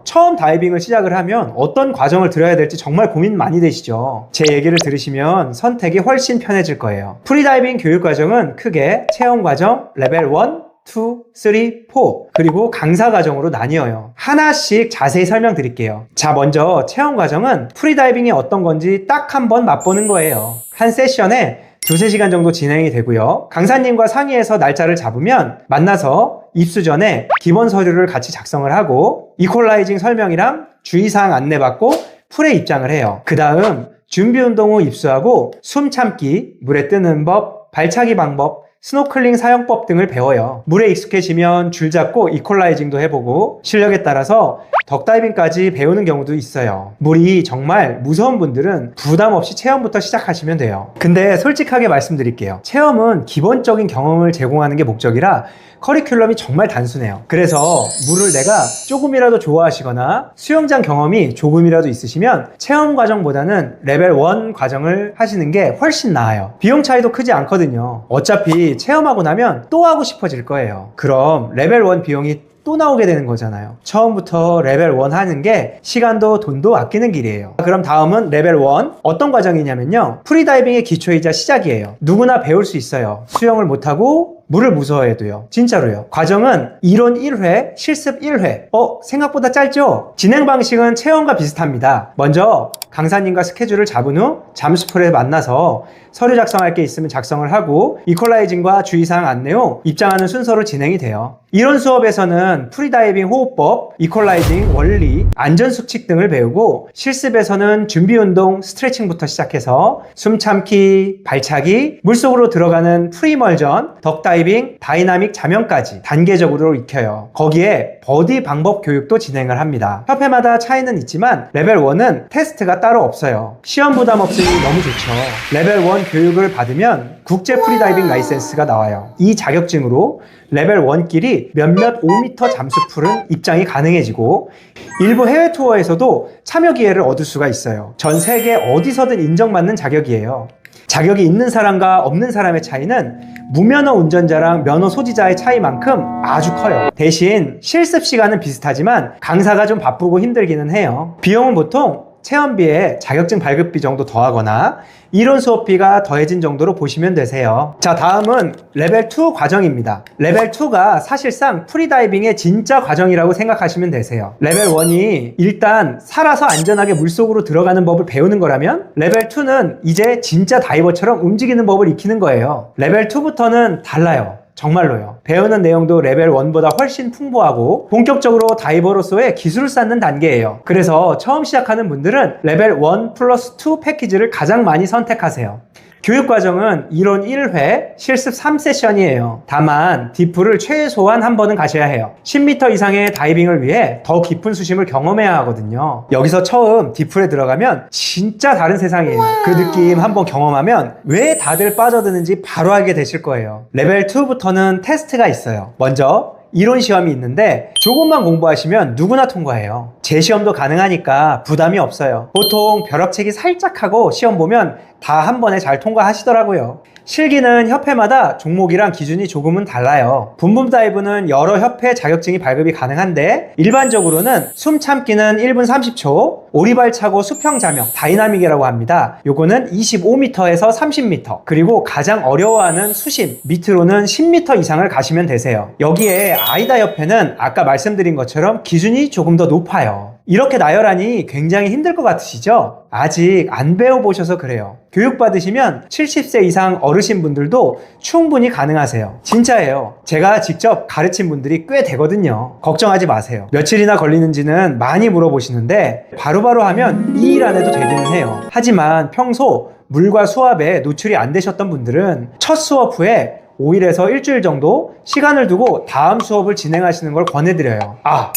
처음 다이빙을 시작을 하면 어떤 과정을 들어야 될지 정말 고민 많이 되시죠? 제 얘기를 들으시면 선택이 훨씬 편해질 거예요. 프리다이빙 교육 과정은 크게 체험 과정, 레벨 1, 2, 3, 4 그리고 강사 과정으로 나뉘어요. 하나씩 자세히 설명드릴게요. 자, 먼저 체험 과정은 프리다이빙이 어떤 건지 딱 한 번 맛보는 거예요. 한 세션에 2~3시간 정도 진행이 되고요. 강사님과 상의해서 날짜를 잡으면 만나서 입수 전에 기본 서류를 같이 작성을 하고 이퀄라이징 설명이랑 주의사항 안내받고 풀에 입장을 해요. 그 다음 준비 운동 후 입수하고 숨 참기, 물에 뜨는 법, 발차기 방법, 스노클링 사용법 등을 배워요. 물에 익숙해지면 줄 잡고 이퀄라이징도 해보고 실력에 따라서 덕다이빙까지 배우는 경우도 있어요. 물이 정말 무서운 분들은 부담 없이 체험부터 시작하시면 돼요. 근데 솔직하게 말씀드릴게요. 체험은 기본적인 경험을 제공하는 게 목적이라 커리큘럼이 정말 단순해요. 그래서 물을 내가 조금이라도 좋아하시거나 수영장 경험이 조금이라도 있으시면 체험 과정보다는 레벨 1 과정을 하시는 게 훨씬 나아요. 비용 차이도 크지 않거든요. 어차피 체험하고 나면 또 하고 싶어질 거예요. 그럼 레벨 1 비용이 또 나오게 되는 거잖아요. 처음부터 레벨 1 하는 게 시간도 돈도 아끼는 길이에요. 그럼 다음은 레벨 1. 어떤 과정이냐면요. 프리다이빙의 기초이자 시작이에요. 누구나 배울 수 있어요. 수영을 못하고 물을 무서워해도요. 진짜로요. 과정은 이론 1회, 실습 1회. 생각보다 짧죠? 진행 방식은 체험과 비슷합니다. 먼저 강사님과 스케줄을 잡은 후 잠수풀에 만나서 서류 작성할 게 있으면 작성을 하고 이퀄라이징과 주의사항 안내 후 입장하는 순서로 진행이 돼요. 이론 수업에서는 프리다이빙 호흡법, 이퀄라이징 원리, 안전수칙 등을 배우고 실습에서는 준비운동, 스트레칭부터 시작해서 숨참기, 발차기, 물속으로 들어가는 프리멀전, 덕다이빙, 다이나믹 자명까지 단계적으로 익혀요. 거기에 버디 방법 교육도 진행을 합니다. 협회마다 차이는 있지만 레벨 1은 테스트가 따로 없어요. 시험 부담 없으니 너무 좋죠. 레벨 1 교육을 받으면 국제 프리다이빙 라이센스가 나와요. 이 자격증으로 레벨 1끼리 몇몇 5m 잠수풀은 입장이 가능해지고 일부 해외 투어에서도 참여 기회를 얻을 수가 있어요. 전 세계 어디서든 인정받는 자격이에요. 자격이 있는 사람과 없는 사람의 차이는 무면허 운전자랑 면허 소지자의 차이만큼 아주 커요. 대신 실습 시간은 비슷하지만 강사가 좀 바쁘고 힘들기는 해요. 비용은 보통 체험비에 자격증 발급비 정도 더하거나 이론 수업비가 더해진 정도로 보시면 되세요. 자, 다음은 레벨 2 과정입니다. 레벨 2가 사실상 프리다이빙의 진짜 과정이라고 생각하시면 되세요. 레벨 1이 일단 살아서 안전하게 물속으로 들어가는 법을 배우는 거라면 레벨 2는 이제 진짜 다이버처럼 움직이는 법을 익히는 거예요. 레벨 2부터는 달라요. 정말로요. 배우는 내용도 레벨 1보다 훨씬 풍부하고 본격적으로 다이버로서의 기술을 쌓는 단계예요. 그래서 처음 시작하는 분들은 레벨 1 플러스 2 패키지를 가장 많이 선택하세요. 교육과정은 이론 1회, 실습 3세션이에요. 다만 디프를 최소한 한 번은 가셔야 해요. 10m 이상의 다이빙을 위해 더 깊은 수심을 경험해야 하거든요. 여기서 처음 디프에 들어가면 진짜 다른 세상이에요. 그 느낌 한번 경험하면 왜 다들 빠져드는지 바로 알게 되실 거예요. 레벨 2부터는 테스트가 있어요. 먼저 이론 시험이 있는데 조금만 공부하시면 누구나 통과해요. 재시험도 가능하니까 부담이 없어요. 보통 벼락치기 살짝 하고 시험 보면 다 한 번에 잘 통과하시더라고요. 실기는 협회마다 종목이랑 기준이 조금은 달라요. 붐붐 다이브는 여러 협회 자격증이 발급이 가능한데 일반적으로는 숨 참기는 1분 30초, 오리발 차고 수평 자명, 다이나믹이라고 합니다. 요거는 25m에서 30m, 그리고 가장 어려워하는 수심, 밑으로는 10m 이상을 가시면 되세요. 여기에 아이다 협회는 아까 말씀드린 것처럼 기준이 조금 더 높아요. 이렇게 나열하니 굉장히 힘들 것 같으시죠? 아직 안 배워보셔서 그래요. 교육받으시면 70세 이상 어르신 분들도 충분히 가능하세요. 진짜예요. 제가 직접 가르친 분들이 꽤 되거든요. 걱정하지 마세요. 며칠이나 걸리는지는 많이 물어보시는데 바로바로 하면 2일 안에도 되기는 해요. 하지만 평소 물과 수압에 노출이 안 되셨던 분들은 첫 수업 후에 5일에서 일주일 정도 시간을 두고 다음 수업을 진행하시는 걸 권해드려요.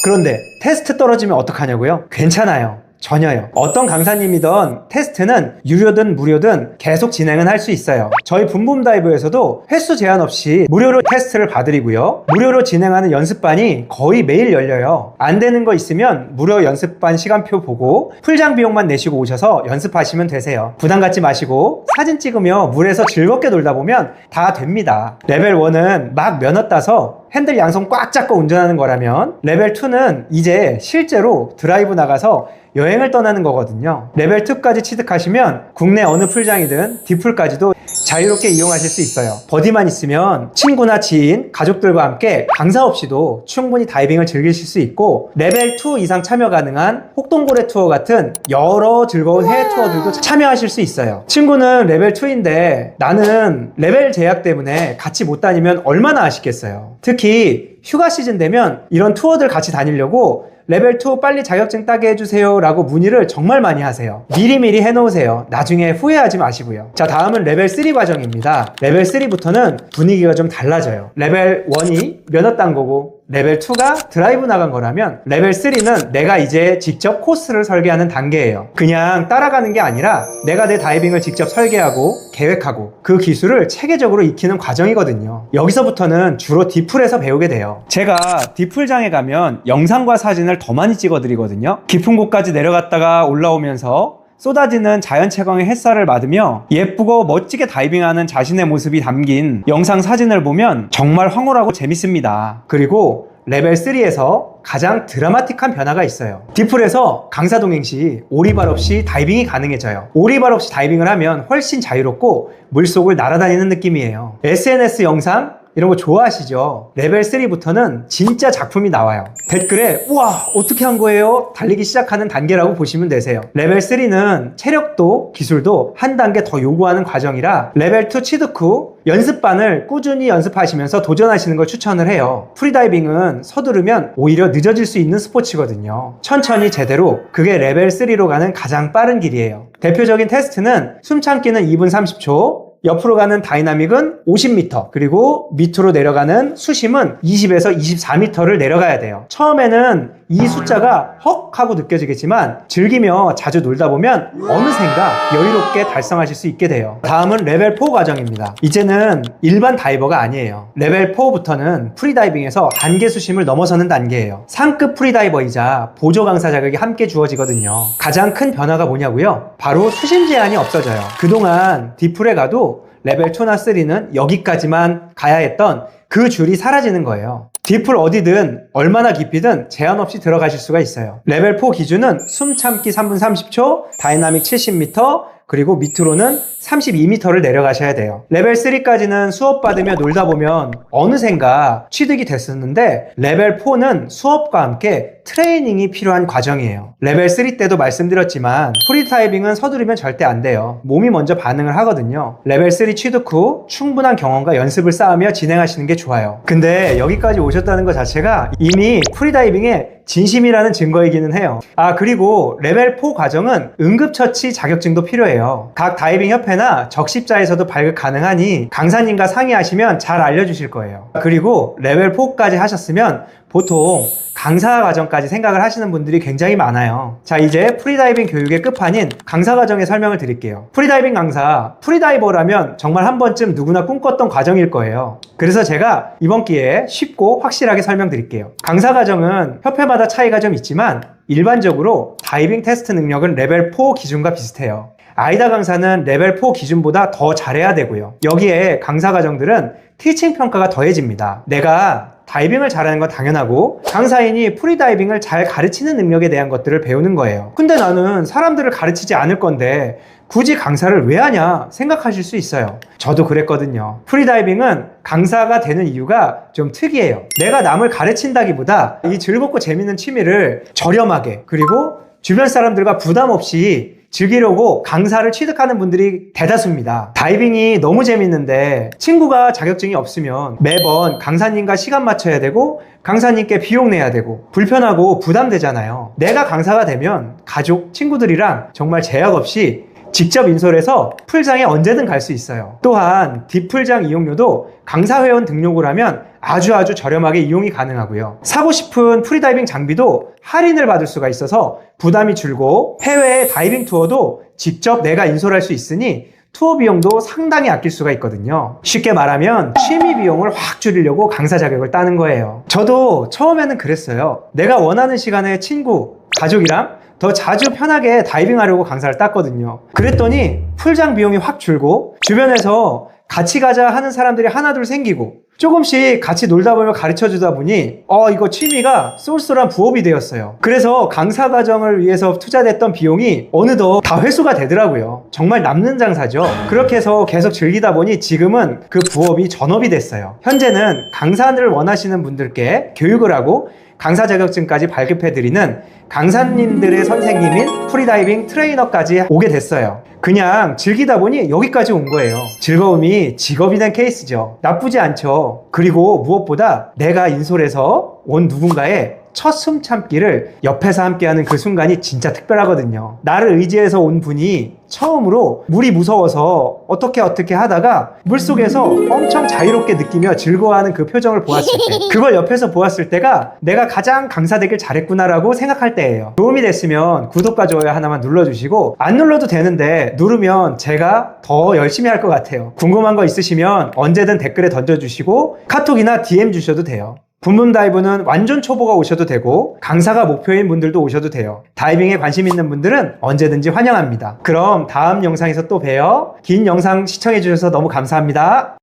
그런데 테스트 떨어지면 어떡하냐고요? 괜찮아요. 전혀요. 어떤 강사님이든 테스트는 유료든 무료든 계속 진행은 할 수 있어요. 저희 붐붐다이브에서도 횟수 제한 없이 무료로 테스트를 봐드리고요. 무료로 진행하는 연습반이 거의 매일 열려요. 안 되는 거 있으면 무료 연습반 시간표 보고 풀장 비용만 내시고 오셔서 연습하시면 되세요. 부담 갖지 마시고 사진 찍으며 물에서 즐겁게 놀다 보면 다 됩니다. 레벨 1은 막 면허 따서 핸들 양손 꽉 잡고 운전하는 거라면 레벨 2는 이제 실제로 드라이브 나가서 여행을 떠나는 거거든요. 레벨 2까지 취득하시면 국내 어느 풀장이든 뒷풀까지도 자유롭게 이용하실 수 있어요. 버디만 있으면 친구나 지인, 가족들과 함께 강사 없이도 충분히 다이빙을 즐기실 수 있고 레벨 2 이상 참여 가능한 혹동고래 투어 같은 여러 즐거운 해외 투어들도 참여하실 수 있어요. 친구는 레벨 2인데 나는 레벨 제약 때문에 같이 못 다니면 얼마나 아쉽겠어요. 특히 휴가 시즌 되면 이런 투어들 같이 다니려고 레벨 2 빨리 자격증 따게 해주세요 라고 문의를 정말 많이 하세요. 미리미리 해놓으세요. 나중에 후회하지 마시고요. 자, 다음은 레벨 3 과정입니다. 레벨 3부터는 분위기가 좀 달라져요. 레벨 1이 면허 딴 거고 레벨 2가 드라이브 나간 거라면 레벨 3는 내가 이제 직접 코스를 설계하는 단계예요. 그냥 따라가는 게 아니라 내가 내 다이빙을 직접 설계하고 계획하고 그 기술을 체계적으로 익히는 과정이거든요. 여기서부터는 주로 딥풀에서 배우게 돼요. 제가 딥풀장에 가면 영상과 사진을 더 많이 찍어드리거든요. 깊은 곳까지 내려갔다가 올라오면서 쏟아지는 자연 채광의 햇살을 맞으며 예쁘고 멋지게 다이빙하는 자신의 모습이 담긴 영상 사진을 보면 정말 황홀하고 재밌습니다. 그리고 레벨 3에서 가장 드라마틱한 변화가 있어요. 딥풀에서 강사 동행 시 오리발 없이 다이빙이 가능해져요. 오리발 없이 다이빙을 하면 훨씬 자유롭고 물속을 날아다니는 느낌이에요. SNS 영상 이런 거 좋아하시죠? 레벨 3부터는 진짜 작품이 나와요. 댓글에 우와 어떻게 한 거예요? 달리기 시작하는 단계라고 보시면 되세요. 레벨 3는 체력도 기술도 한 단계 더 요구하는 과정이라 레벨 2 취득 후 연습반을 꾸준히 연습하시면서 도전하시는 걸 추천을 해요. 프리다이빙은 서두르면 오히려 늦어질 수 있는 스포츠거든요. 천천히 제대로 그게 레벨 3로 가는 가장 빠른 길이에요. 대표적인 테스트는 숨참기는 2분 30초 옆으로 가는 다이나믹은 50m 그리고 밑으로 내려가는 수심은 20에서 24m를 내려가야 돼요. 처음에는 이 숫자가 헉 하고 느껴지겠지만 즐기며 자주 놀다 보면 어느샌가 여유롭게 달성하실 수 있게 돼요. 다음은 레벨 4 과정입니다. 이제는 일반 다이버가 아니에요. 레벨 4부터는 프리다이빙에서 한계 수심을 넘어서는 단계예요. 상급 프리다이버이자 보조 강사 자격이 함께 주어지거든요. 가장 큰 변화가 뭐냐고요? 바로 수심 제한이 없어져요. 그동안 딥풀에 가도 레벨 2나 3는 여기까지만 가야 했던 그 줄이 사라지는 거예요. 딥풀 어디든 얼마나 깊이든 제한 없이 들어가실 수가 있어요. 레벨 4 기준은 숨 참기 3분 30초, 다이나믹 70m, 그리고 밑으로는 32m를 내려가셔야 돼요. 레벨 3까지는 수업 받으며 놀다 보면 어느샌가 취득이 됐었는데 레벨 4는 수업과 함께 트레이닝이 필요한 과정이에요. 레벨 3 때도 말씀드렸지만 프리다이빙은 서두르면 절대 안 돼요. 몸이 먼저 반응을 하거든요. 레벨 3 취득 후 충분한 경험과 연습을 쌓으며 진행하시는 게 좋아요. 근데 여기까지 오셨다는 것 자체가 이미 프리다이빙의 진심이라는 증거이기는 해요. 그리고 레벨 4 과정은 응급처치 자격증도 필요해요. 각 다이빙 협회나 적십자에서도 발급 가능하니 강사님과 상의하시면 잘 알려주실 거예요. 그리고 레벨 4까지 하셨으면 보통 강사 과정까지 생각을 하시는 분들이 굉장히 많아요. 자, 이제 프리다이빙 교육의 끝판인 강사 과정의 설명을 드릴게요. 프리다이빙 강사, 프리다이버라면 정말 한 번쯤 누구나 꿈꿨던 과정일 거예요. 그래서 제가 이번 기회에 쉽고 확실하게 설명드릴게요. 강사 과정은 협회마다 차이가 좀 있지만 일반적으로 다이빙 테스트 능력은 레벨 4 기준과 비슷해요. 아이다 강사는 레벨 4 기준보다 더 잘해야 되고요. 여기에 강사 과정들은 티칭 평가가 더해집니다. 내가 다이빙을 잘하는 건 당연하고 강사인이 프리다이빙을 잘 가르치는 능력에 대한 것들을 배우는 거예요. 근데 나는 사람들을 가르치지 않을 건데 굳이 강사를 왜 하냐 생각하실 수 있어요. 저도 그랬거든요. 프리다이빙은 강사가 되는 이유가 좀 특이해요. 내가 남을 가르친다기보다 이 즐겁고 재밌는 취미를 저렴하게 그리고 주변 사람들과 부담 없이 즐기려고 강사를 취득하는 분들이 대다수입니다. 다이빙이 너무 재밌는데 친구가 자격증이 없으면 매번 강사님과 시간 맞춰야 되고 강사님께 비용 내야 되고 불편하고 부담되잖아요. 내가 강사가 되면 가족, 친구들이랑 정말 제약 없이 직접 인솔해서 풀장에 언제든 갈 수 있어요. 또한 딥풀장 이용료도 강사회원 등록을 하면 아주 저렴하게 이용이 가능하고요. 사고 싶은 프리다이빙 장비도 할인을 받을 수가 있어서 부담이 줄고 해외 다이빙 투어도 직접 내가 인솔할 수 있으니 투어 비용도 상당히 아낄 수가 있거든요. 쉽게 말하면 취미 비용을 확 줄이려고 강사 자격을 따는 거예요. 저도 처음에는 그랬어요. 내가 원하는 시간에 친구, 가족이랑 더 자주 편하게 다이빙하려고 강사를 땄거든요. 그랬더니 풀장 비용이 확 줄고 주변에서 같이 가자 하는 사람들이 하나둘 생기고 조금씩 같이 놀다 보면 가르쳐 주다 보니 이거 취미가 쏠쏠한 부업이 되었어요. 그래서 강사 과정을 위해서 투자됐던 비용이 어느덧 다 회수가 되더라고요. 정말 남는 장사죠. 그렇게 해서 계속 즐기다 보니 지금은 그 부업이 전업이 됐어요. 현재는 강사를 원하시는 분들께 교육을 하고 강사 자격증까지 발급해드리는 강사님들의 선생님인 프리다이빙 트레이너까지 오게 됐어요. 그냥 즐기다 보니 여기까지 온 거예요. 즐거움이 직업이 된 케이스죠. 나쁘지 않죠. 그리고 무엇보다 내가 인솔해서 온 누군가의 첫 숨 참기를 옆에서 함께하는 그 순간이 진짜 특별하거든요. 나를 의지해서 온 분이 처음으로 물이 무서워서 어떻게 하다가 물속에서 엄청 자유롭게 느끼며 즐거워하는 그 표정을 보았을 때, 그걸 옆에서 보았을 때가 내가 가장 강사 되길 잘했구나라고 생각할 때예요. 도움이 됐으면 구독과 좋아요 하나만 눌러주시고, 안 눌러도 되는데 누르면 제가 더 열심히 할 것 같아요. 궁금한 거 있으시면 언제든 댓글에 던져주시고 카톡이나 DM 주셔도 돼요. 붐붐다이브는 완전 초보가 오셔도 되고 강사가 목표인 분들도 오셔도 돼요. 다이빙에 관심 있는 분들은 언제든지 환영합니다. 그럼 다음 영상에서 또 봬요. 긴 영상 시청해 주셔서 너무 감사합니다.